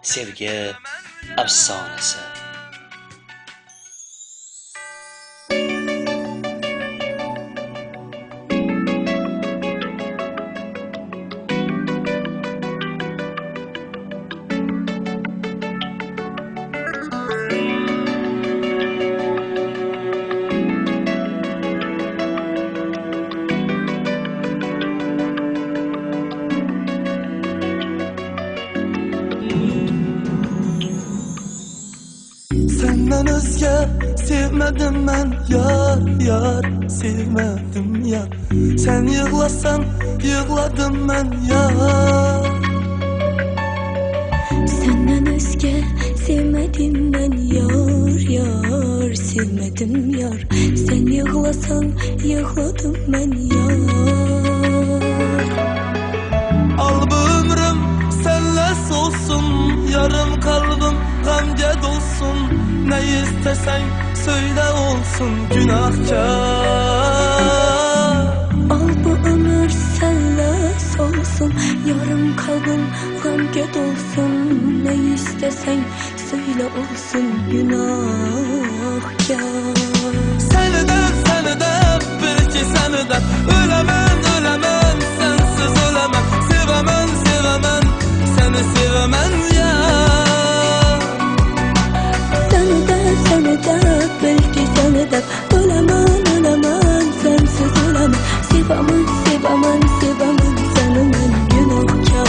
Sevgi afsonasi. Senden özge sevmedim ben yar sevmedim yar. Sen yığlasan yığladım ben yar. Senden özge sevmedim ben yar sevmedim yar. Sen yığlasan yığladım ben yar. Al bu ömrüm senle solsun, yarım kalbim gamge dolsun. Ne istesen söyle olsun günahkar. Al bu ömür senle solsun, yarım kalbim gamge dolsun. Ne istesen söyle olsun günahkar. Seni de bil ki seni de ölemem sensiz ölemem. Sevemem seni sevemem ya. Seni de belki seni de ölemem sensiz ölemem. Sevemem seni ben günahkar.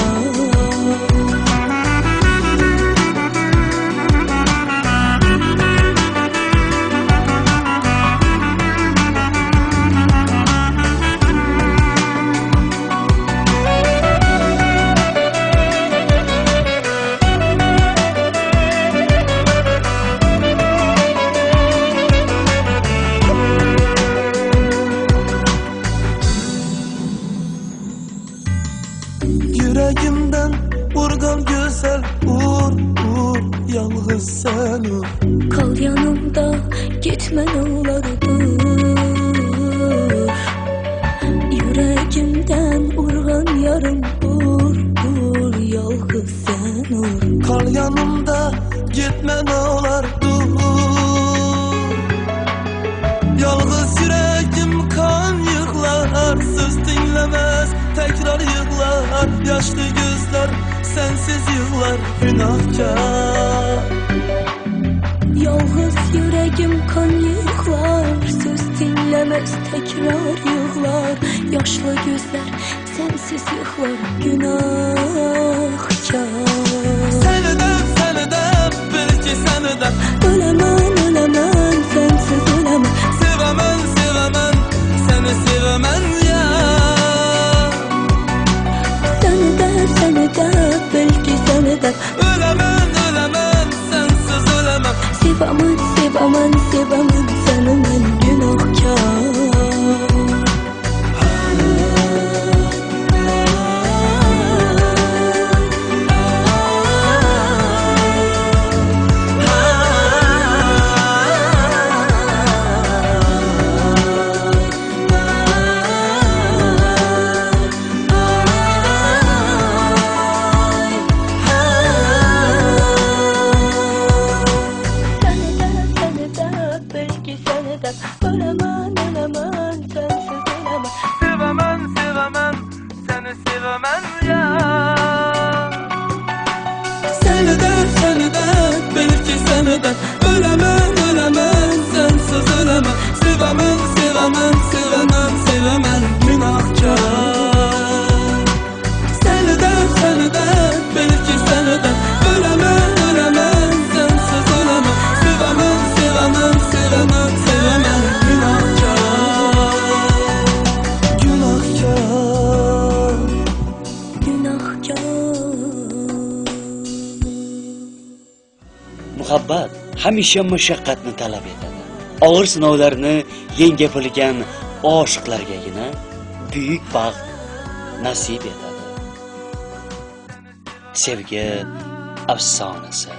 Yüreğimden vurgan güzel vur yalnız sen vur. Kal yanımda gitme ne olardı. Yüreğimden vurgan yarım vur yalnız sen vur. Kal yanımda gitme ne olar dur. Yalnız yüreğim kan yığlar, söz dinlemez tekrar yığlar. Yaşlı gözler sensiz yığlar günahkar. Yalnız yüreğim kan yığlar, söz dinlemez tekrar yığlar. Yaşlı gözler sensiz yığlar günahkar. Seni de bil ki seni de Ölemem sensiz ölemem. sevemem seni sevemem ya. Seni de belki seni de Ölemem sensiz ölemem. sevemem seni ben günahkar. Belki seni de ölemem sensiz ölemem. Sevemem seni sevemem ya. Seni de belki seni de ölemem sensiz ölemem. Sevemem günahkar. Seni de belki seni de ölemem sensiz ölemem. Sevemem günahkar. Muhabbat hamisha mashaqqatni talab etadi. Og'ir sinovlarni yengib bilgan oshiqlargagina buyuk baxt nasib etadi. Sevgi afsonasi.